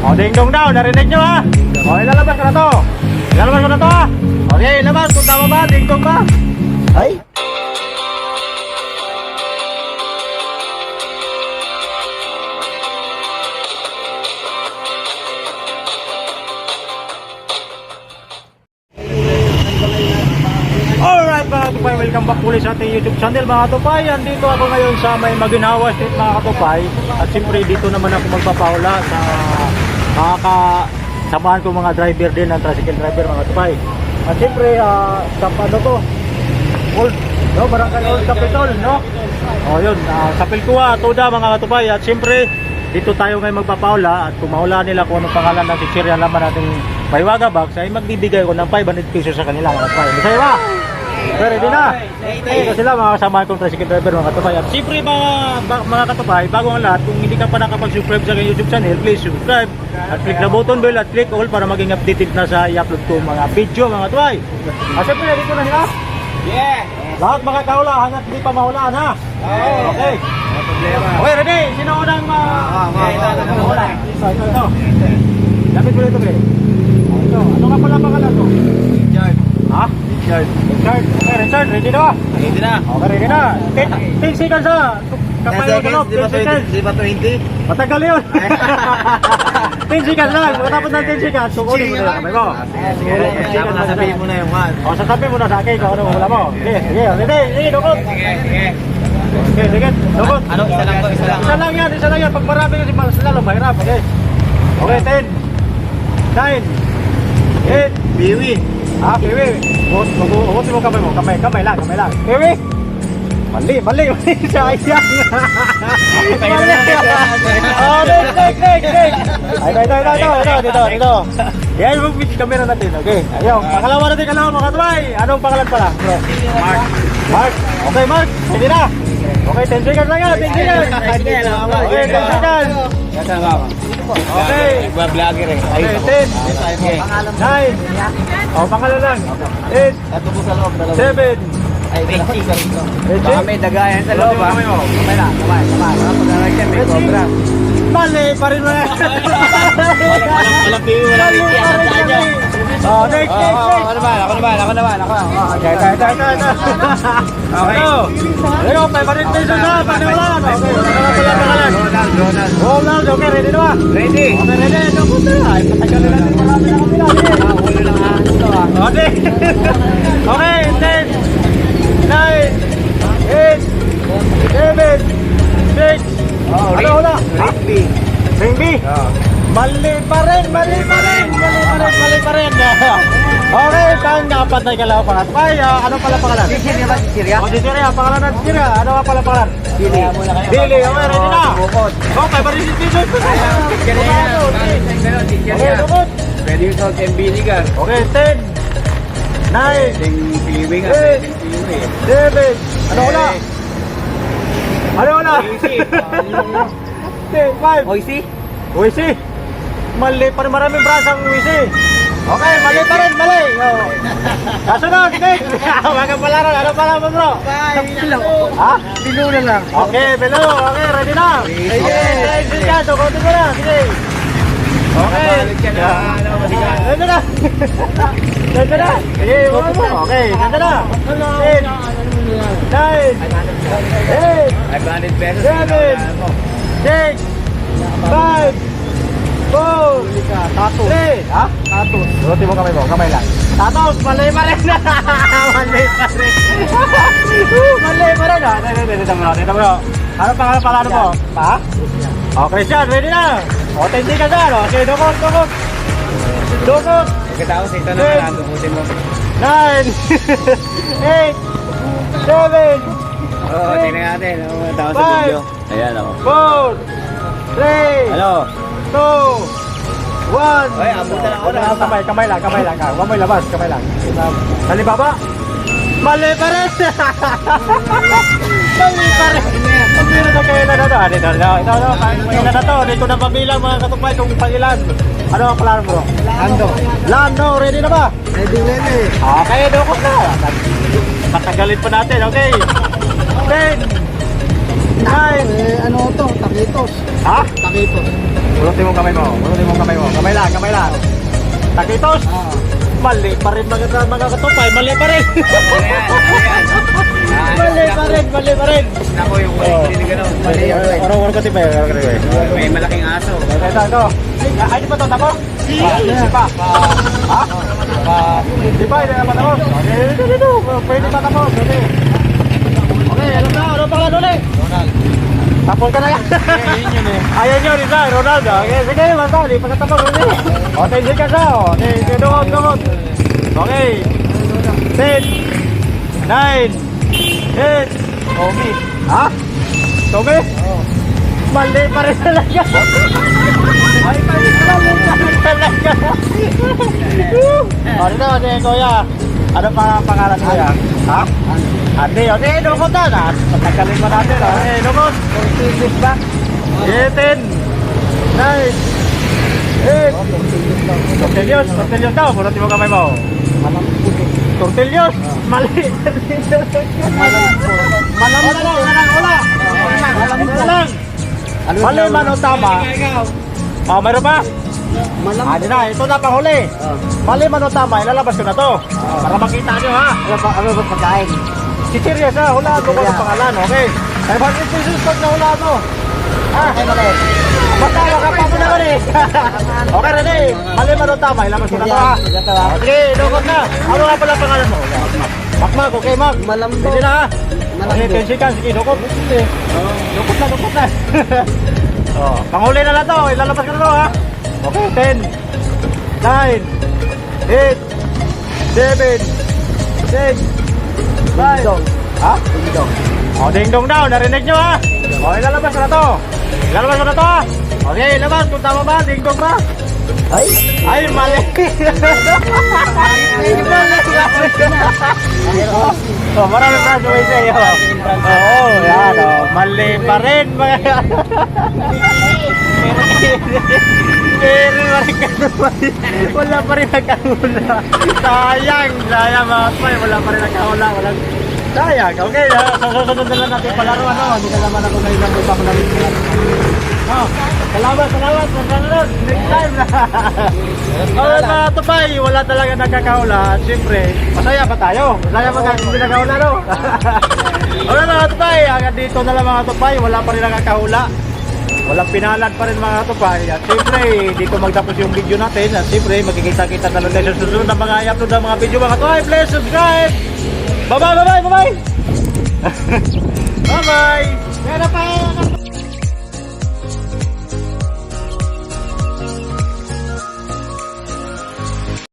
O, ding-dong daw, narinig nyo ha? O, ilalabas ko na to. Ilalabas ko na to ha? Okay, ilabas, kung tama ba, ding-dong ba? Ay! Alright mga katupay, welcome back ulit sa ating YouTube channel mga katupay. Andito ako ngayon sa may Maginawa Street mga katupay. At siyempre dito naman ako magpapaula sa mga kasamahan ko mga driver din ng tricycle driver mga katupay. At siyempre sa ano to, Old, no? Barangay Old Capitol, no? O yun, sa Pilcoa, Toda mga katupay. At siyempre dito tayo ngayon magpapaula. At kung mahulaan nila kung anong pangalan ng teacher yan naman nating Maywaga Box, ay magbibigay ko ng 500 pesos sa kanila mga katupay. Masaya ba? Pero di na. Ito sila mga kasamahan kong tricycle driver mga katupay. At siyempre mga katupay, bago ang lahat, kung hindi ka pa nakapag-subscribe sa aking YouTube channel, please subscribe. At click the button bell at click all para maging updated na sa i-upload ko mga video mga katupay. At siyempre dito na sila. Yeah! Lahat makakahulaan at hindi pa mahulaan ha? Okay. Okay, ready? Sino unang mahulaan? Ito. Lapit mo dito, pre. Ito. Ano nga pala pangalan to? Richard. Ha? Richard. Okay, Richard, ready na ba? Ready na. Okay, ready na. 10 seconds ha. Kapay yung galop, 10 seconds. Di ba 20? Matagal yun. 10 seconds lang. Matapos ng 10 seconds, sukunin mo na yung kamay mo. Sige, sasabihin mo na yung one. O, sasabihin mo na sa akin kung ano wala mo. Sige, sige, ready, sige, dukot. Sige. Okay, sige, dukot. Ano, isa lang to, isa lang. Isa lang yan. Pag marami kasi mas lalo, mahirap. Okay. Okay, 10, 9, 8, Biwi. Piwi. Huwag mo kamay mo. Kamay lang. Piwi. Mali. Sayang. Mali. Oh, next. Dito. Yan yung camera natin. Okay. Ayaw. Pangalawa natin mga katubay. Anong pangalan pala? Mark. Okay, Mark. Hindi na. Okay, 10 seconds lang yan. 10 seconds. Okay, 10 seconds. Okay. Nagbablogger eh. Okay, 10, 9, oh, pangalan lang, 8, Ato po sa loob. 7, Ay, Baka may dagayan sa loob ha. Kamay na. Pag-alagyan may cobra. Mali pa rin mo yan. Walang piwi, walang piwi. Oh, next. Ako naman. Okay. Ano, 500 pesos na, paniwalaan. Okay, ano pala pangalan? Ronald, okay, ready na ba? Ready. Okay, ready. Ito po na. Ay, patagalin natin marami na kapila. Huli lang ahas ito ha. Okay. Okay, 10, 9, 8, 7, 6. Ano wala? Ring B. Mali pa rin. Okay, pang-apat na ikalawa pangat. Ay, ano pala pangalan? Chichirya ba? Chichirya? O, Chichirya, pangalan ng Chichirya. Ano nga pala pangalan? Billy. Billy, okay, ready na? Bukod. Okay, parisip pesos. Okay, lukot. Pwede yung salt and vinegar. Okay, 10, 9, Pwedeng piwi nga. 8, 7. Ano wala? Ano wala? 5. Moisy? Uwisi. Mali pa rin, maraming brasang uwisi. Okay, mali pa rin. Oh. Kasunod, next. Mga palaran, ano pala mo bro? Ha? Bilo na lang. Okay, below. Okay, ready na. Sige, sige, tukotin mo na. Sige. Okay. Ganda na. Sige, bukan mo. Okay, ganda na. 10, 9, 8, 500 pesos. 7, 6, 5, 4, 3, ha? Tatos. Buti mo kamay lang. Tatos, mali pa rin. Mali pa rin, ha? Dito mo. Ano pangalan mo? Ha? O, Christian, ready na. O, tindi ka dyan. O, sige, dukot. Pagkatapos ito naman, nadubutin mo. 9, 8, 7, Oo, tingnan natin. Ang tao sa video. Ayan ako. 4, 3, Ano? 2, 1. Oy, abutan ako na. Kamay lang. Huwag mo ilabas, kamay lang. Salibaba. Mali pa rin. Pagbilang na kayo na to. Ito na to. Dito na pabilang mga katupay kung pangilan. Ano ang plano bro? Lando, ready na ba? Ready. Okay, dukot na. Patagalin pa natin, okay. 10, 9. Ano to? Taquitos. Ha? Taquitos. Bunutin mo kamay mo. Bunutin mo kamay mo. Kamay lang, kamay lang. Takitos. Mali pa rin mga katupay. Mali pa rin. Ano yan? Mali pa rin, mali pa rin. Nako yung hindi gano'n. Mali yun. Orang-orang ko tipay. May malaking aso. Ito. Ay, di pa ito tapos? Di pa. Ha? Di pa, hindi na pa tapos. Dito. Pwede pa tapos. Okay, alam na. Ano pangalan ulit? Ronald. Tapos ka na yan. Yun eh. Ayan yun, isa. Ronald. Okay, sige. Basta, di pa katapos. O, 10 seconds na. Okay, dumot. Okay. 10, 9, 8. Okay. Ha? Okay? Oo. Mali pa rin talaga. Ay, mali pa rin talaga. O, dito, si Kuya. Ano pa ang pangalan ni Kuya? Ha? Ate, dukot na. Pagkakalin mo natin. Okay, dukot. Tortillos ba? 18, 9, 8. Tortillos daw. Punutin mo kamay mo. Tortillos? Mali. Malam na lang. Mali man o tama. Mayroon pa? Di na, ito na panghuli. Mali man o tama, ilalabas ko na to. Para makita nyo ha. Ano ba pagkain? Si Sirius ha, hulaan mo kung pangalan, okay? 500 pesos pag nahulaan mo. Ay, mali. Matama ka pa mo na rin. Okay, Rene. Mali man o tama, ilabas ko na to ha. Sige, dukot na. Ano nga pala pangalan mo? Makmak, okay, Mak. Malambo. Sige na ha. Okay, 10 seconds. Sige, dukot. Dukot na. Panghuli na lang to. Ilalabas ko na to ha. Okay, 10, 9, 8, 7, 6, 5. Ha? Ding-dong. O, ding-dong daw. Narinig nyo ha. O, ilalabas ko na to. Ilalabas ko na to ha. Okay, ilabas. Kung tama ba, ding-dong ba? Ay, mali. Oh, marami pa sa way sa'yo. Oo, yan o. Mali pa rin. Wala pa rin nagkahula. Sayang mga kapay. Wala pa rin nagkahula. Sayang. Okay, susunod na lang natin palaro. Hindi na naman ako ngayon lang upang namin. Salamat. Susunod. Next time na. Mga kapay, wala talaga nagkakahula. At syempre, masaya pa tayo. Masaya pa tayo. Hindi nagkahula, no? Wala mga kapay. Hanggang dito na lang mga kapay. Wala pa rin nagkakahula. Walang pinalad pa rin mga kapay. At siyempre, dito magtapos yung video natin. At siyempre, magkikita-kita na lang sa susunod na mga i-upload ng mga video mga kapay. Please subscribe! Bye-bye! Bye-bye! Kaya na pa